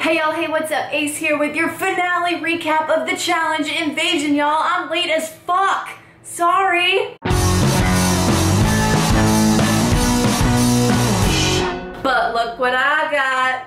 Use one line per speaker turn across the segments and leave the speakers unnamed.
Hey y'all, hey, what's up? Ace here with your finale recap of the challenge invasion, y'all. I'm late as fuck. Sorry. But look what I got.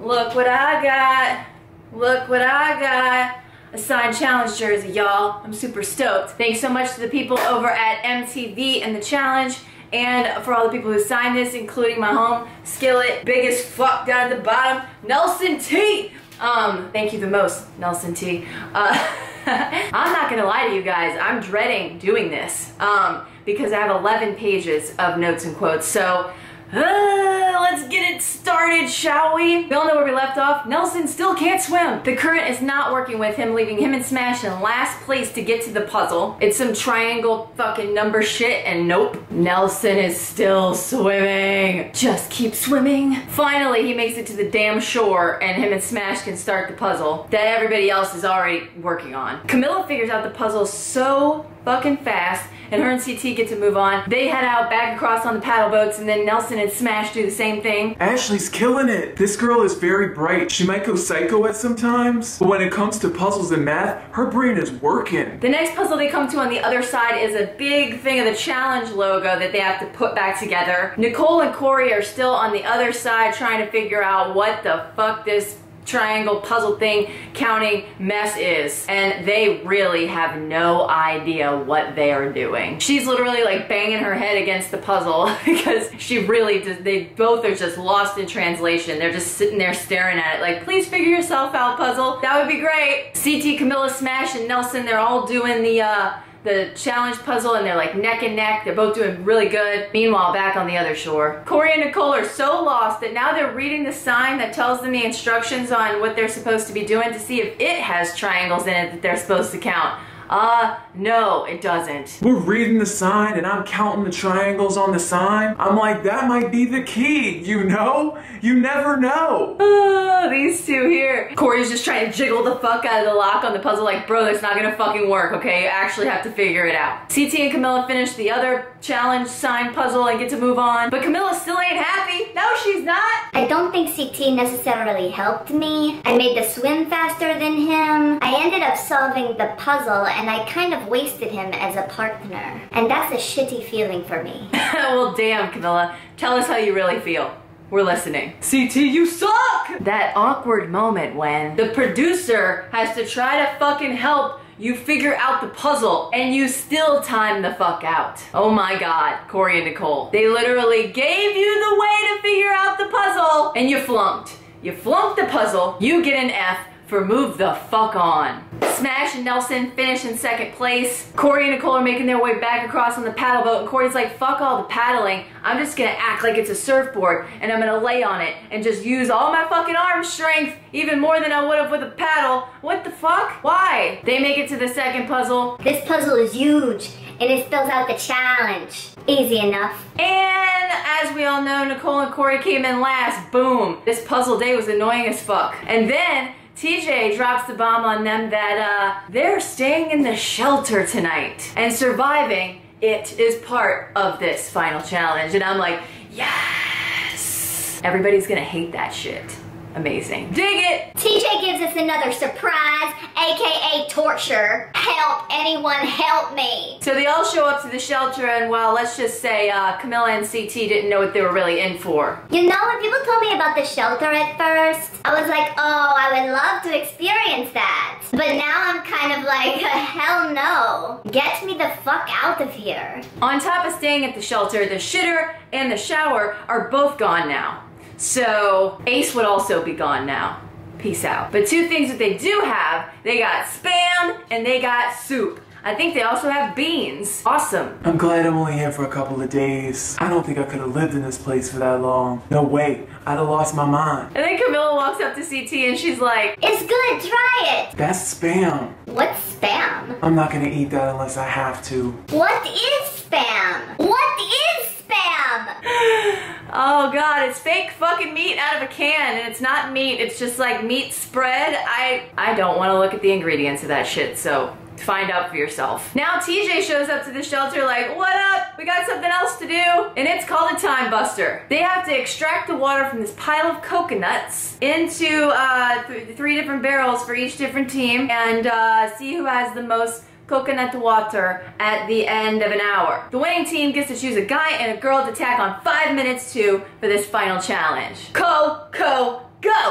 Look what I got. Look what I got. A signed challenge jersey, y'all. I'm super stoked. Thanks so much to the people over at MTV and the challenge, and for all the people who signed this, including my home, Skillet, big as fuck down at the bottom, Nelson T. Thank you the most, Nelson T. I'm not gonna lie to you guys, I'm dreading doing this, because I have 11 pages of notes and quotes, so let's get it started, shall we? We all know where we left off. Nelson still can't swim. The current is not working with him, leaving him and Smash in last place to get to the puzzle. It's some triangle fucking number shit, and nope. Nelson is still swimming. Just keep swimming. Finally, he makes it to the damn shore, and him and Smash can start the puzzle that everybody else is already working on. Camilla figures out the puzzle so fucking fast, and her and CT get to move on. They head out back across on the paddle boats, and then Nelson and Smash do the same thing.
Ashley's killing it. This girl is very bright. She might go psycho at some times, but when it comes to puzzles and math, her brain is working.
The next puzzle they come to on the other side is a big thing of the challenge logo that they have to put back together. Nicole and Corey are still on the other side trying to figure out what the fuck this triangle puzzle thing counting mess is, and they really have no idea what they are doing. She's literally like banging her head against the puzzle because she really does. They both are just lost in translation. They're just sitting there staring at it like, please figure yourself out, puzzle. That would be great. CT, Camilla, Smash, and Nelson, they're all doing the challenge puzzle, and they're like neck and neck. They're both doing really good. Meanwhile, back on the other shore, Corey and Nicole are so lost that now they're reading the sign that tells them the instructions on what they're supposed to be doing to see if it has triangles in it that they're supposed to count. No, it doesn't.
We're reading the sign and I'm counting the triangles on the sign. I'm like, that might be the key, you know? You never know.
These two here. Corey's just trying to jiggle the fuck out of the lock on the puzzle like, bro, that's not gonna fucking work, okay? You actually have to figure it out. CT and Camilla finish the other challenge sign puzzle and get to move on, but Camilla still ain't happy. No, she's not.
I don't think CT necessarily helped me. I made the swim faster than him. I ended up solving the puzzle, and I kind of wasted him as a partner. And that's a shitty feeling for me.
Well, damn, Camilla. Tell us how you really feel. We're listening. CT, you suck! That awkward moment when the producer has to try to fucking help you figure out the puzzle, and you still time the fuck out. Oh my god, Corey and Nicole. They literally gave you the way to figure out the puzzle, and you flunked. You flunked the puzzle, you get an F for move the fuck on. Smash and Nelson finish in second place. Corey and Nicole are making their way back across on the paddle boat, and Corey's like, fuck all the paddling. I'm just gonna act like it's a surfboard, and I'm gonna lay on it and just use all my fucking arm strength, even more than I would have with a paddle. What the fuck? Why? They make it to the second puzzle.
This puzzle is huge, and it spells out the challenge. Easy enough.
And as we all know, Nicole and Corey came in last. Boom. This puzzle day was annoying as fuck. And then TJ drops the bomb on them that they're staying in the shelter tonight, and surviving it is part of this final challenge. And I'm like, yes! Everybody's gonna hate that shit. Amazing. Dig it!
TJ gives us another surprise, aka torture. Help, anyone help me.
So they all show up to the shelter, and well, let's just say Camilla and CT didn't know what they were really in for.
You know, when people told me about the shelter at first, I was like, oh, I would love to experience that. But now I'm kind of like, hell no. Get me the fuck out of here.
On top of staying at the shelter, the shitter and the shower are both gone now. So Ace would also be gone now. Peace out. But two things that they do have, they got Spam and they got soup. I think they also have beans. Awesome.
I'm glad I'm only here for a couple of days. I don't think I could have lived in this place for that long. No way, I'd have lost my mind.
And then Camilla walks up to CT and she's like,
it's good, try it.
That's Spam.
What's Spam?
I'm not gonna eat that unless I have to.
What is Spam? What is Spam?
Oh god, it's fake fucking meat out of a can, and it's not meat, it's just like meat spread. I don't want to look at the ingredients of that shit, so find out for yourself. Now TJ shows up to the shelter like, what up? We got something else to do. And it's called a time buster. They have to extract the water from this pile of coconuts into 3 different barrels for each different team and see who has the most coconut water at the end of an hour. The winning team gets to choose a guy and a girl to tag on 5 minutes to for this final challenge. Go!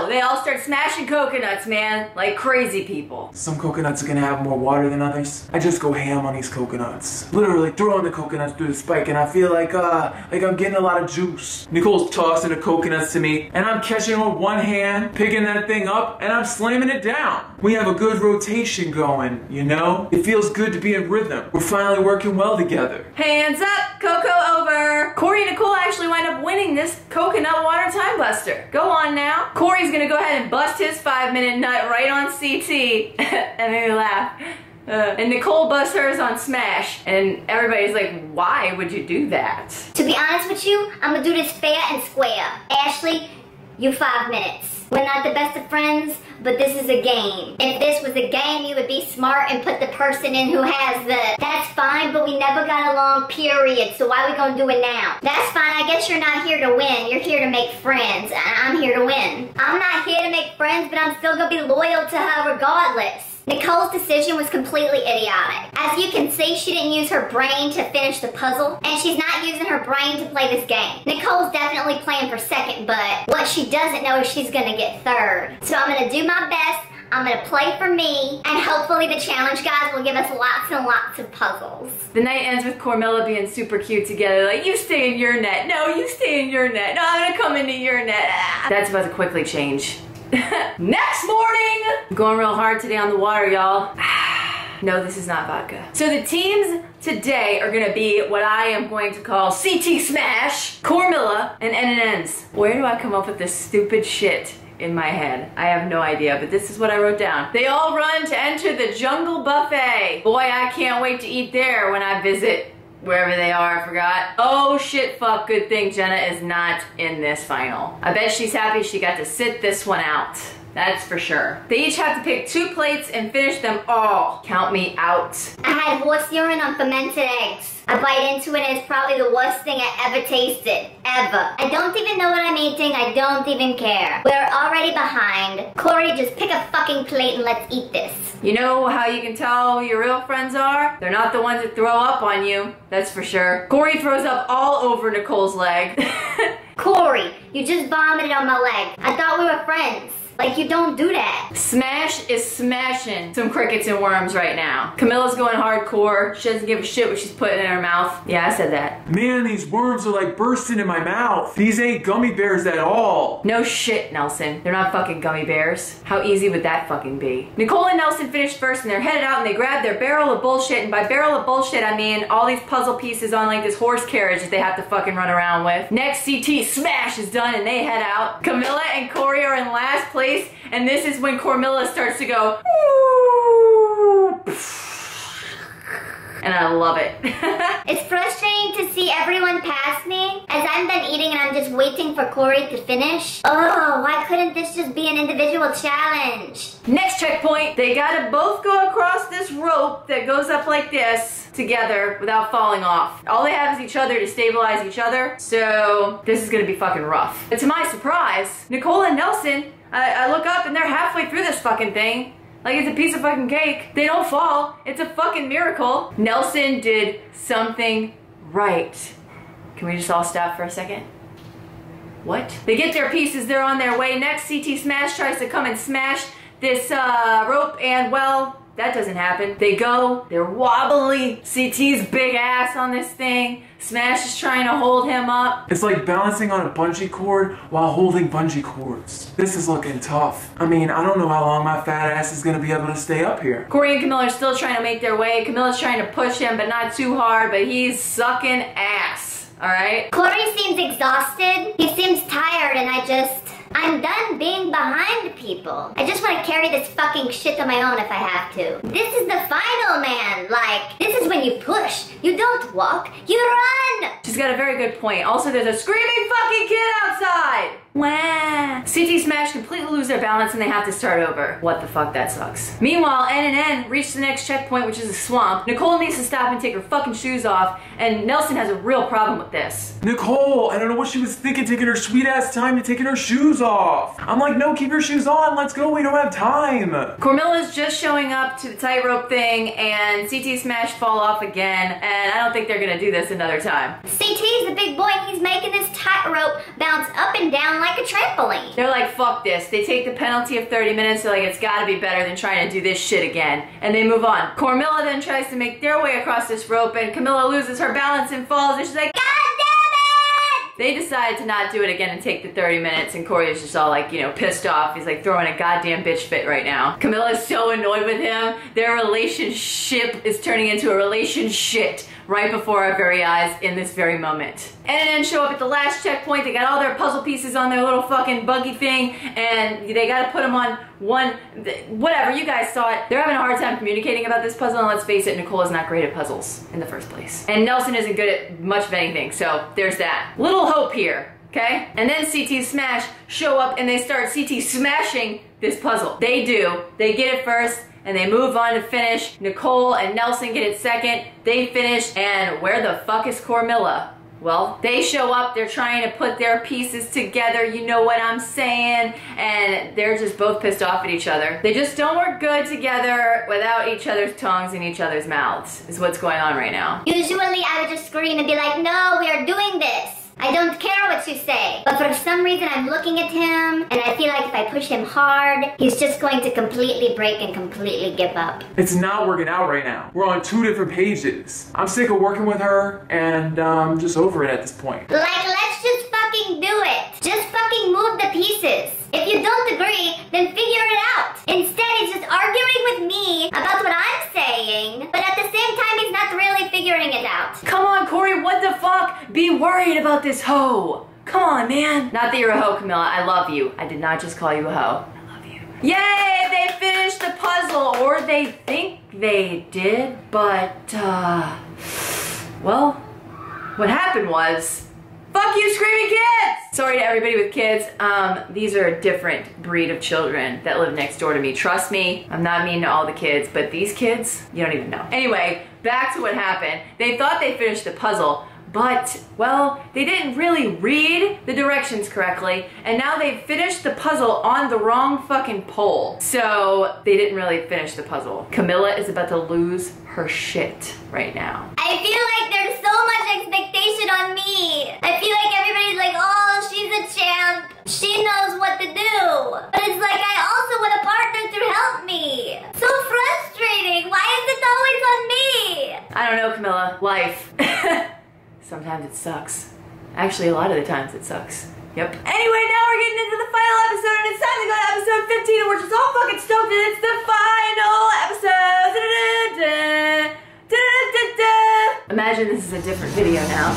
They all start smashing coconuts, man, like crazy people.
Some coconuts are gonna have more water than others. I just go ham on these coconuts. Literally throwing the coconuts through the spike, and I feel like I'm getting a lot of juice. Nicole's tossing the coconuts to me, and I'm catching them with one hand, picking that thing up, and I'm slamming it down. We have a good rotation going, you know? It feels good to be in rhythm. We're finally working well together.
Hands up, Coco over. Corey and Nicole actually wind up winning this coconut water time buster. Go on now. Corey's gonna go ahead and bust his 5-minute nut right on CT, and then they laugh. And Nicole busts hers on Smash, and everybody's like, why would you do that?
To be honest with you, I'm gonna do this fair and square. Ashley, you 5 minutes. We're not the best of friends, but this is a game. If this was a game, you would be smart and put the person in who has the, that's fine, but we never got along, period, so why are we gonna do it now? That's fine, I guess you're not here to win, you're here to make friends. I'm here to win. I'm not here to make friends, but I'm still gonna be loyal to her regardless. Nicole's decision was completely idiotic. As you can see, she didn't use her brain to finish the puzzle, and she's not using her brain to play this game. Nicole's definitely playing for second, but what she doesn't know is she's gonna get third. So I'm gonna do my best, I'm gonna play for me, and hopefully the challenge guys will give us lots and lots of puzzles.
The night ends with Cormilla being super cute together, like, you stay in your net, no, you stay in your net, no, I'm gonna come into your net. That's about to quickly change. Next morning! I'm going real hard today on the water, y'all. No, this is not vodka. So the teams today are gonna be what I am going to call CT Smash, Cormilla, and NNNs. Where do I come up with this stupid shit in my head? I have no idea, but this is what I wrote down. They all run to enter the jungle buffet. Boy, I can't wait to eat there when I visit wherever they are, I forgot. Oh shit, fuck, good thing Jenna is not in this final. I bet she's happy she got to sit this one out. That's for sure. They each have to pick 2 plates and finish them all. Count me out.
I had horse urine on fermented eggs. I bite into it and it's probably the worst thing I ever tasted. Ever. I don't even know what I'm eating. I don't even care. We're already behind. Corey, just pick a fucking plate and let's eat this.
You know how you can tell who your real friends are? They're not the ones that throw up on you. That's for sure. Corey throws up all over Nicole's leg.
Corey, you just vomited on my leg. I thought we were friends. Like, you don't do that.
Smash is smashing some crickets and worms right now. Camilla's going hardcore. She doesn't give a shit what she's putting in her mouth. Yeah, I said that.
Man, these worms are like bursting in my mouth. These ain't gummy bears at all.
No shit, Nelson. They're not fucking gummy bears. How easy would that fucking be? Nicole and Nelson finished first and they're headed out and they grab their barrel of bullshit. And by barrel of bullshit, I mean all these puzzle pieces on like this horse carriage that they have to fucking run around with. Next CT Smash is done and they head out. Camilla and Corey are in last place. And this is when Cormilla starts to go, and I love it.
It's frustrating to see everyone pass me as I'm done eating and I'm just waiting for Corey to finish. Oh, why couldn't this just be an individual challenge?
Next checkpoint, they gotta both go across this rope that goes up like this together without falling off. All they have is each other to stabilize each other, so this is gonna be fucking rough. But to my surprise, Nicole and Nelson, I look up and they're halfway through this fucking thing. Like it's a piece of fucking cake. They don't fall. It's a fucking miracle. Nelson did something right. Can we just all stop for a second? What? They get their pieces, they're on their way. Next, CT Smash tries to come and smash this rope and well, that doesn't happen. They go, they're wobbly. CT's big ass on this thing. Smash is trying to hold him up.
It's like balancing on a bungee cord while holding bungee cords. This is looking tough. I mean, I don't know how long my fat ass is gonna be able to stay up here.
Corey and Camilla are still trying to make their way. Camilla's trying to push him, but not too hard, but he's sucking ass, all right?
Corey seems exhausted. He seems tired and I'm done being behind people. I just want to carry this fucking shit on my own if I have to. This is the final, man. Like, this is when you push. You don't walk, you run.
She's got a very good point. Also, there's a screaming fucking kid outside. Wah. CT Smash completely lose their balance and they have to start over. What the fuck, that sucks. Meanwhile, N and N reach the next checkpoint, which is a swamp. Nicole needs to stop and take her fucking shoes off, and Nelson has a real problem with this.
Nicole, I don't know what she was thinking, taking her sweet ass time to taking her shoes off. I'm like, no, keep your shoes on, let's go, we don't have time.
Cormilla's just showing up to the tightrope thing, and CT Smash fall off again, and I don't think they're gonna do this another time.
CT's the big boy, he's making this tightrope bounce up and down like a trampoline.
They're like, fuck this. They take the penalty of 30 minutes, they're like, it's gotta be better than trying to do this shit again. And they move on. Cormilla then tries to make their way across this rope, and Camilla loses her balance and falls, and she's like, God damn it! They decide to not do it again and take the 30 minutes, and Corey is just all like, you know, pissed off. He's like throwing a goddamn bitch fit right now. Camilla is so annoyed with him. Their relationship is turning into a relationship right before our very eyes in this very moment. And then show up at the last checkpoint. They got all their puzzle pieces on their little fucking buggy thing, and they gotta put them on one, whatever, you guys saw it. They're having a hard time communicating about this puzzle, and let's face it, Nicole is not great at puzzles in the first place. And Nelson isn't good at much of anything, so there's that. Little hope here, okay? And then CT Smash show up and they start CT smashing this puzzle. They do. They get it first, and they move on to finish. Nicole and Nelson get it second. They finish, and where the fuck is Cormilla? Well, they show up, they're trying to put their pieces together, you know what I'm saying, and they're just both pissed off at each other. They just don't work good together without each other's tongues in each other's mouths, is what's going on right now.
Usually I would just scream and be like, no, we are doing this. I don't care what you say. But for some reason I'm looking at him and I feel like if I push him hard, he's just going to completely break and completely give up.
It's not working out right now. We're on 2 different pages. I'm sick of working with her, and I'm just over it at this point.
Like, let's just fucking do it. Just fucking move the pieces. If you don't agree, then figure it out. Instead, he's just arguing with me about what I'm saying, but at the same time, he's not really figuring it out.
Come on, Corey, what the fuck? Be worried about this hoe. Come on, man. Not that you're a hoe, Camilla. I love you. I did not just call you a hoe. I love you. Yay, they finished the puzzle, or they think they did, but, well, what happened was, fuck you, screaming kids! Sorry to everybody with kids. These are a different breed of children that live next door to me. Trust me, I'm not mean to all the kids, but these kids, you don't even know. Anyway, back to what happened. They thought they finished the puzzle, but, well, they didn't really read the directions correctly, and now they've finished the puzzle on the wrong fucking pole. So, they didn't really finish the puzzle. Camilla is about to lose her shit right now.
I feel like there's so much expectation on me. I feel like everybody's like, oh, she's a champ. She knows what to do. But it's like, I also want a partner to help me. So frustrating. Why is it always on me?
I don't know, Camilla. Life. Sometimes it sucks. Actually, a lot of the times it sucks. Yep. Anyway, now we're getting into the final episode, and it's time to go to episode 15, and we're just all fucking stoked, and it's the final episode. Imagine this is a different video now.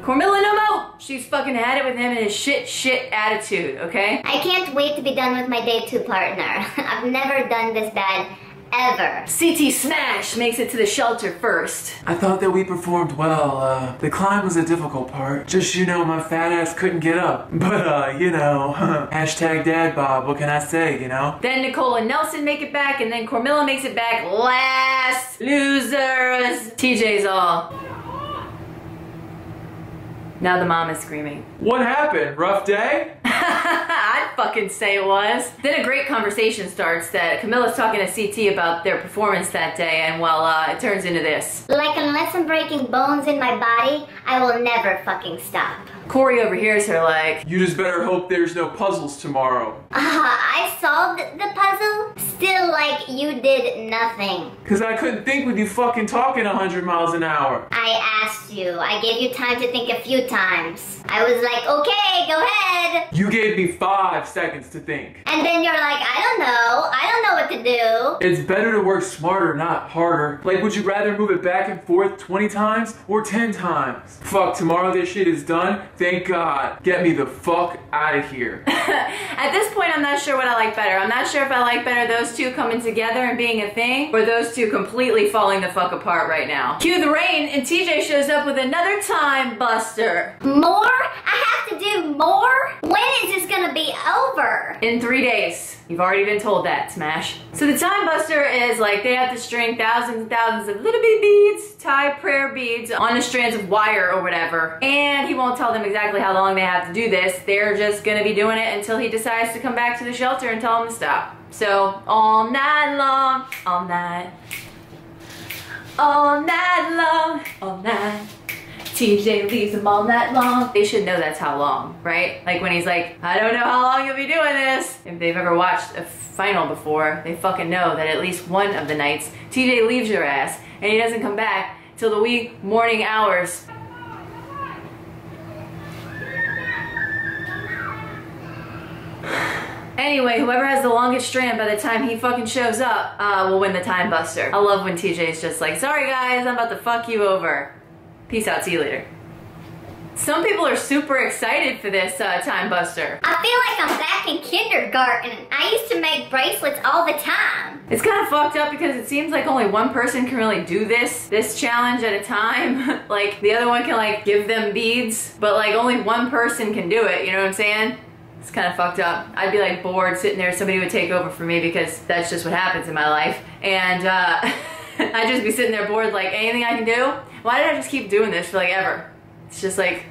Cormilla no mo! She's fucking had it with him and his shit attitude, okay?
I can't wait to be done with my day 2 partner. I've never done this bad. Ever.
CT Smash makes it to the shelter first.
I thought that we performed well. The climb was a difficult part. Just, you know, my fat ass couldn't get up. But, you know, hashtag dad bod, what can I say, you know?
Then Nicole and Nelson make it back, and then Cormilla makes it back last. Losers. TJ's all. Now the mom is screaming.
What happened? Rough day?
I'd fucking say it was. Then a great conversation starts that Camilla's talking to CT about their performance that day, and well, it turns into this.
Like, unless I'm breaking bones in my body, I will never fucking stop.
Corey overhears her like,
you just better hope there's no puzzles tomorrow.
I solved the puzzle? Still, like, you did nothing.
Cause I couldn't think with you fucking talking 100 miles an hour.
I asked you. I gave you time to think a few times. I was like, okay, go ahead.
You gave me 5 seconds to think.
And then you're like, I don't know what to do.
It's better to work smarter, not harder. Like, would you rather move it back and forth 20 times or 10 times? Fuck, tomorrow this shit is done. Thank God. Get me the fuck out of here.
At this point, I'm not sure what I like better. I'm not sure if I like better those two coming together and being a thing, or those two completely falling the fuck apart right now. Cue the rain, and TJ shows up with another time buster.
More? I have to do more? When is this gonna be over?
In 3 days. You've already been told that, Smash. So the time buster is like they have to string thousands and thousands of little bitty beads, tie prayer beads on the strands of wire or whatever. And he won't tell them exactly how long they have to do this. They're just gonna be doing it until he decides to come back to the shelter and tell them to stop. So all night long, all night long, all night. TJ leaves them all night long. They should know that's how long, right? Like when he's like, I don't know how long you'll be doing this. If they've ever watched a final before, they fucking know that at least one of the nights, TJ leaves your ass and he doesn't come back till the wee morning hours. Anyway, whoever has the longest strand by the time he fucking shows up will win the time buster. I love when TJ's just like, sorry guys, I'm about to fuck you over. Peace out, see you later. Some people are super excited for this time buster.
I feel like I'm back in kindergarten. I used to make bracelets all the time.
It's kind of fucked up because it seems like only one person can really do this challenge at a time. Like the other one can like give them beads, but like only one person can do it, you know what I'm saying? It's kind of fucked up. I'd be like bored sitting there, somebody would take over for me because that's just what happens in my life. And I'd just be sitting there bored like, anything I can do? Why did I just keep doing this for like ever? It's just like,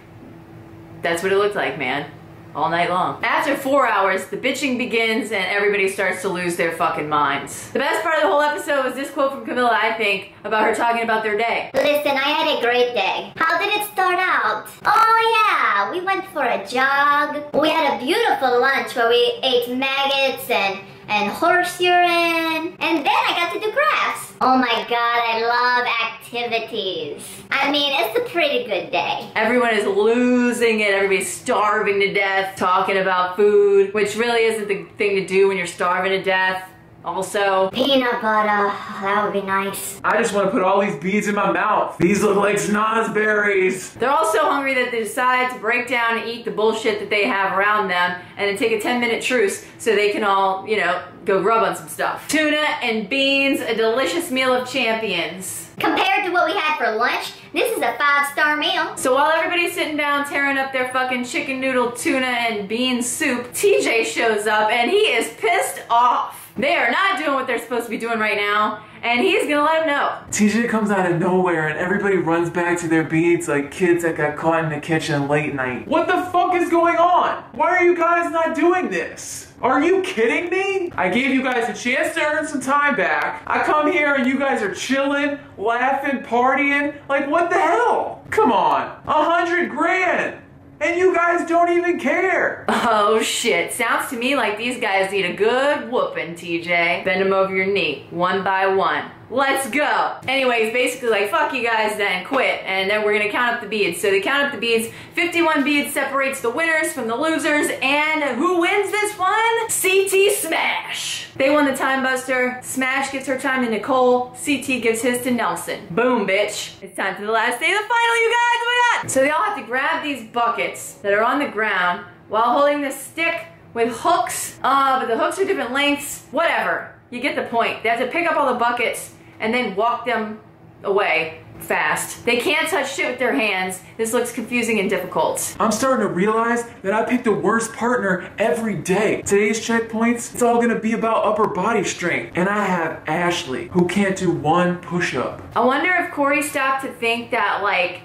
that's what it looked like, man. All night long. After 4 hours, the bitching begins and everybody starts to lose their fucking minds. The best part of the whole episode was this quote from Camilla, I think, about her talking about their day.
Listen, I had a great day. How did it start out? Oh yeah, we went for a jog. We had a beautiful lunch where we ate maggots and horse urine. And then I got to do crafts. Oh my god, I love activities. I mean, it's a pretty good day.
Everyone is losing it. Everybody's starving to death, talking about food, which really isn't the thing to do when you're starving to death. Also,
peanut butter, that would be nice.
I just want to put all these beads in my mouth. These look like snozberries.
They're all so hungry that they decide to break down and eat the bullshit that they have around them and then take a 10-minute truce so they can all, you know, go grub on some stuff. Tuna and beans, a delicious meal of champions.
Compared to what we had for lunch, this is a 5-star meal.
So while everybody's sitting down tearing up their fucking chicken noodle, tuna, and bean soup, TJ shows up and he is pissed off. They are not doing what they're supposed to be doing right now, and he's gonna let them know.
TJ comes out of nowhere and everybody runs back to their beads like kids that got caught in the kitchen late night. What the fuck is going on? Why are you guys not doing this? Are you kidding me? I gave you guys a chance to earn some time back. I come here and you guys are chilling, laughing, partying. Like, what the hell? Come on, 100 grand. And you guys don't even care.
Oh shit, sounds to me like these guys need a good whooping, TJ. Bend them over your knee, one by one. Let's go. Anyways, basically like, fuck you guys then, quit. And then we're gonna count up the beads. So they count up the beads. 51 beads separates the winners from the losers. And who wins this one? CT Smash. They won the time buster. Smash gives her time to Nicole. CT gives his to Nelson. Boom, bitch. It's time for the last day of the final, you guys. Oh my god. So they all have to grab these buckets that are on the ground while holding this stick with hooks. But the hooks are different lengths. Whatever. You get the point. They have to pick up all the buckets and then walk them away fast. They can't touch shit with their hands. This looks confusing and difficult.
I'm starting to realize that I pick the worst partner every day. Today's checkpoints, it's all gonna be about upper body strength. And I have Ashley, who can't do one push-up.
I wonder if Corey stopped to think that, like,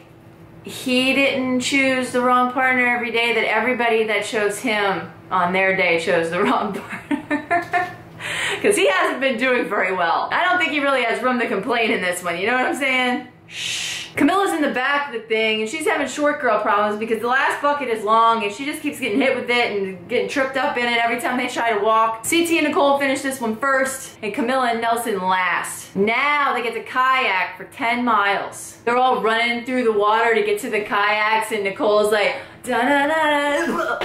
he didn't choose the wrong partner every day, that everybody that chose him on their day chose the wrong partner. Because he hasn't been doing very well. I don't think he really has room to complain in this one, you know what I'm saying? Shh. Camilla's in the back of the thing and she's having short girl problems because the last bucket is long and she just keeps getting hit with it and getting tripped up in it every time they try to walk. CT and Nicole finished this one first and Camilla and Nelson last. Now they get to kayak for 10 miles. They're all running through the water to get to the kayaks and Nicole's like, da-da-da-da.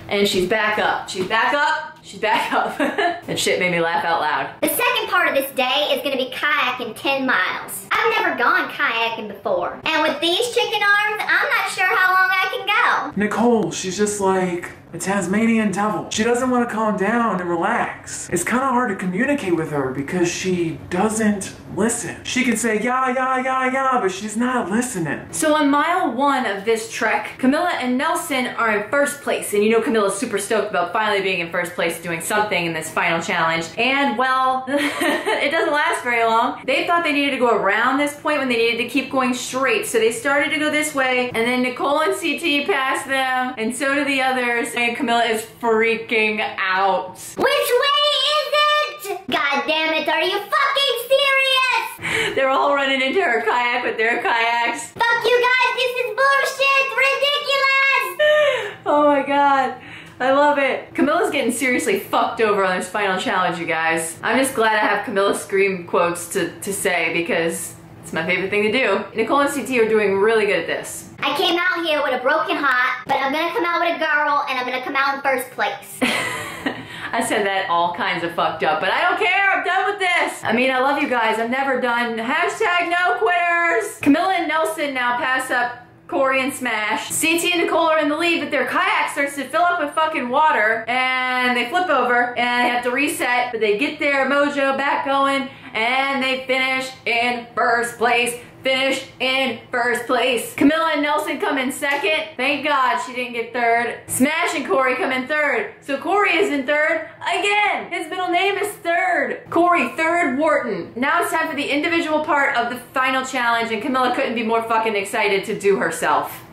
And she's back up. She's back up. She's back up. That shit made me laugh out loud.
The second part of this day is gonna be kayaking 10 miles. I've never gone kayaking before. And with these chicken arms, I'm not sure how long I can go.
Nicole, she's just like a Tasmanian devil. She doesn't want to calm down and relax. It's kind of hard to communicate with her because she doesn't listen. She can say yeah, but she's not listening.
So on mile 1 of this trek, Camilla and Nelson are in first place. And you know Camilla's super stoked about finally being in first place doing something in this final challenge. And well, it doesn't last very long. They thought they needed to go around this point when they needed to keep going straight. So they started to go this way, and then Nicole and CT passed them, and so did the others. And Camilla is freaking out.
Which way is it? God damn it, are you fucking serious?
They're all running into her kayak with their kayaks.
Fuck you guys, this is bullshit, ridiculous!
Oh my god. I love it. Camilla's getting seriously fucked over on this final challenge, you guys. I'm just glad I have Camilla scream quotes to say because it's my favorite thing to do. Nicole and CT are doing really good at this.
I came out here with a broken heart, but I'm gonna come out with a girl and I'm gonna come out in first place.
I said that all kinds of fucked up, but I don't care. I'm done with this. I mean, I love you guys. I'm never done. Hashtag no quitters. Camilla and Nelson now pass up Corey and Smash. CT and Nicole are in the lead, but their kayak starts to fill up with fucking water, and they flip over, and they have to reset, but they get their mojo back going, and they finish in first place. Finish in first place. Camilla and Nelson come in second. Thank God she didn't get third. Smash and Corey come in third. So Corey is in third again. His middle name is Third. Corey, Third Wharton. Now it's time for the individual part of the final challenge, and Camilla couldn't be more fucking excited to do herself.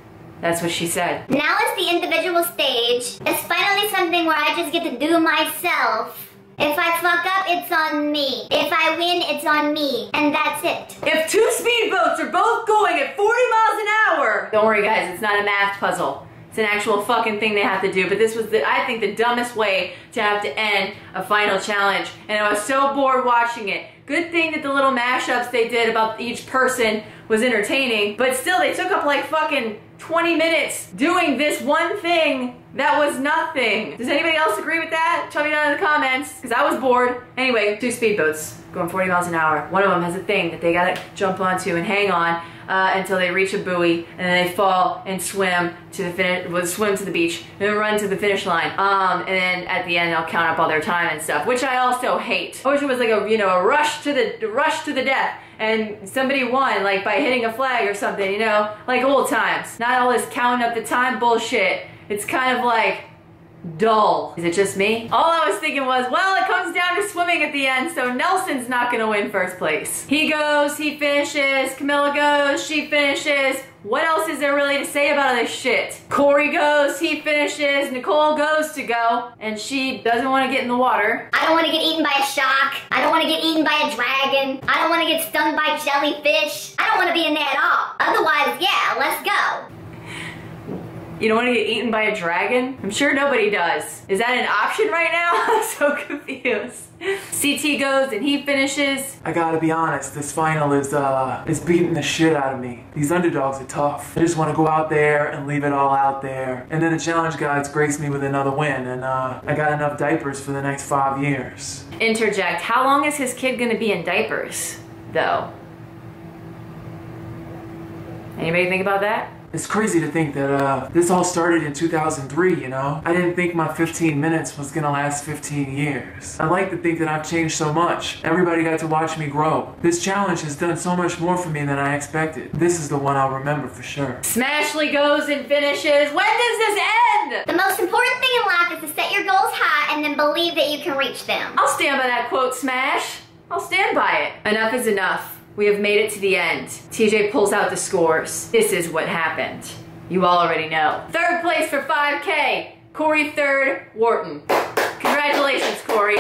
That's what she said.
Now it's the individual stage. It's finally something where I just get to do myself. If I fuck up, it's on me. If I win, it's on me. And that's it.
If 2 speedboats are both going at 40 miles an hour, don't worry guys, it's not a math puzzle. It's an actual fucking thing they have to do, but this was, I think, the dumbest way to have to end a final challenge. And I was so bored watching it. Good thing that the little mashups they did about each person was entertaining, but still they took up like fucking 20 minutes doing this one thing that was nothing. Does anybody else agree with that? Tell me down in the comments, because I was bored. Anyway, 2 speedboats going 40 miles an hour. One of them has a thing that they gotta jump onto and hang on until they reach a buoy, and then they fall and swim to the swim to the beach, and then run to the finish line. And then at the end they'll count up all their time and stuff, which I also hate. I wish it was like a, you know, a rush to the death, and somebody won like by hitting a flag or something, you know, like old times. Not all this counting up the time bullshit. It's kind of like dull. Is it just me? All I was thinking was, well, it comes down to swimming at the end, so Nelson's not gonna win first place. He goes, he finishes, Camilla goes, she finishes. What else is there really to say about this shit? Corey goes, he finishes, Nicole goes to go, and she doesn't want to get in the water.
I don't want to get eaten by a shark. I don't want to get eaten by a dragon. I don't want to get stung by jellyfish. I don't want to be in there at all. Otherwise, yeah, let's go.
You don't want to get eaten by a dragon? I'm sure nobody does. Is that an option right now? I'm so confused. CT goes and he finishes.
I gotta be honest, this final is beating the shit out of me. These underdogs are tough. I just want to go out there and leave it all out there. And then the challenge gods grace me with another win, and I got enough diapers for the next 5 years.
Interject, how long is his kid gonna be in diapers, though? Anybody think about that?
It's crazy to think that this all started in 2003, you know? I didn't think my 15 minutes was gonna last 15 years. I like to think that I've changed so much. Everybody got to watch me grow. This challenge has done so much more for me than I expected. This is the one I'll remember for sure.
Smashly goes and finishes. When does this end?
The most important thing in life is to set your goals high and then believe that you can reach them.
I'll stand by that quote, Smash. I'll stand by it. Enough is enough. We have made it to the end. TJ pulls out the scores. This is what happened. You all already know. Third place for 5K. Corey Third Wharton. Congratulations, Corey.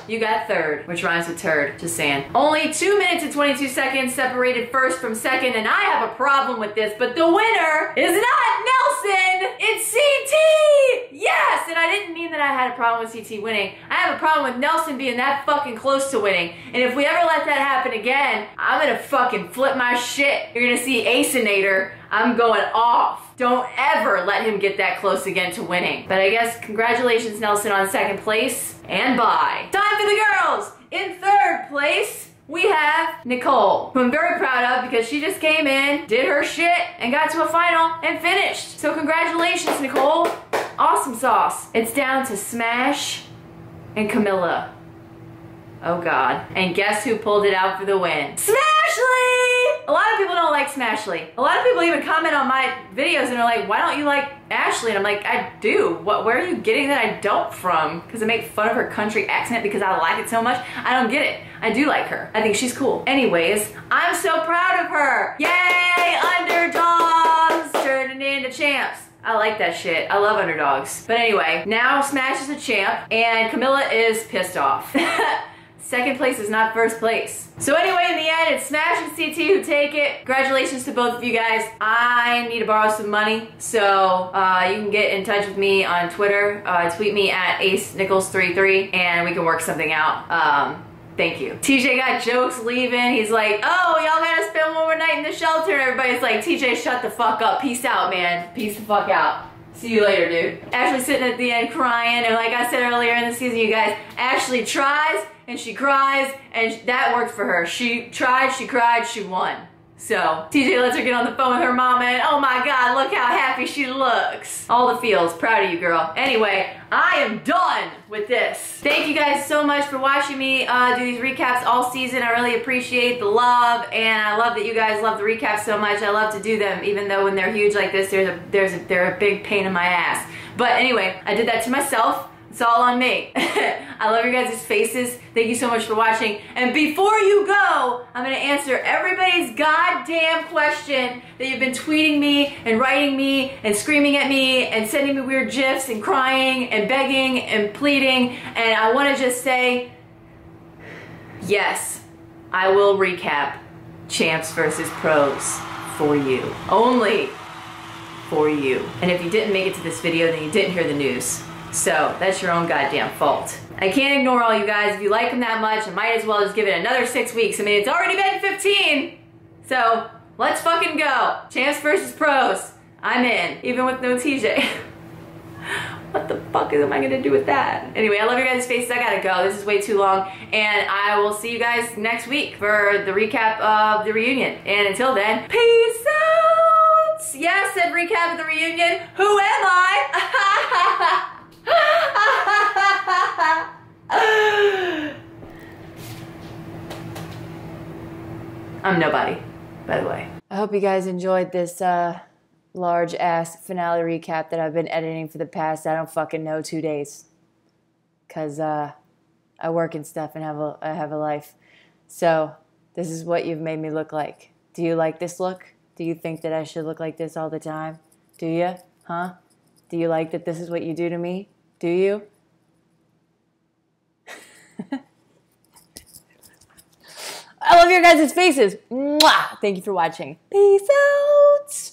You got third, which rhymes with turd, just saying. Only 2 minutes and 22 seconds separated first from second, and I have a problem with this, but the winner is not Nelson, it's CT! Yes, and I didn't mean that I had a problem with CT winning. I have a problem with Nelson being that fucking close to winning, and if we ever let that happen again, I'm gonna fucking flip my shit. You're gonna see Aceinator, I'm going off. Don't ever let him get that close again to winning. But I guess congratulations, Nelson, on second place. And bye. Time for the girls. In third place, we have Nicole, who I'm very proud of because she just came in, did her shit, and got to a final and finished. So congratulations, Nicole. Awesome sauce. It's down to Smash and Camilla. Oh God. And guess who pulled it out for the win? Smashly! A lot of people don't like Smashly. A lot of people even comment on my videos and are like, why don't you like Ashley? And I'm like, I do. Where are you getting that I don't from? Because I make fun of her country accent because I like it so much. I don't get it. I do like her. I think she's cool. Anyways, I'm so proud of her. Yay, underdogs turning into champs. I like that shit. I love underdogs. But anyway, now Smash is a champ and Camilla is pissed off. Second place is not first place. So anyway, in the end, it's Smash and CT who take it. Congratulations to both of you guys. I need to borrow some money, so you can get in touch with me on Twitter. Tweet me at AceNichols33 and we can work something out. Thank you. TJ got jokes leaving. He's like, oh, y'all gotta spend one more night in the shelter. And everybody's like, TJ, shut the fuck up. Peace out, man. Peace the fuck out. See you later, dude. Ashley sitting at the end crying, and like I said earlier in the season, you guys, Ashley tries and she cries, and that worked for her. She tried, she cried, she won. So, TJ lets her get on the phone with her mama, and oh my God, look how happy she looks. All the feels, proud of you, girl. Anyway, I am done with this. Thank you guys so much for watching me do these recaps all season. I really appreciate the love, and I love that you guys love the recaps so much. I love to do them, even though when they're huge like this, they're a big pain in my ass. But anyway, I did that to myself. It's all on me. I love your guys' faces. Thank you so much for watching. And before you go, I'm gonna answer everybody's goddamn question that you've been tweeting me and writing me and screaming at me and sending me weird gifs and crying and begging and pleading. And I wanna just say, yes, I will recap champs versus pros for you. Only for you. And if you didn't make it to this video, then you didn't hear the news. So that's your own goddamn fault. I can't ignore all you guys. If you like them that much, I might as well just give it another 6 weeks. I mean, it's already been 15. So let's fucking go. Champs versus pros. I'm in, even with no TJ. What the fuck am I gonna do with that? Anyway, I love your guys' faces. I gotta go. This is way too long. And I will see you guys next week for the recap of the reunion. And until then, peace out. Yeah, I said recap of the reunion. Who am I? I'm nobody, by the way. I hope you guys enjoyed this large ass finale recap that I've been editing for the past, I don't fucking know, 2 days. Cause I work and stuff and I have a life. So this is what you've made me look like. Do you like this look? Do you think that I should look like this all the time? Do you? Huh? Do you like that this is what you do to me? Do you? I love your guys' faces. Mwah! Thank you for watching. Peace out.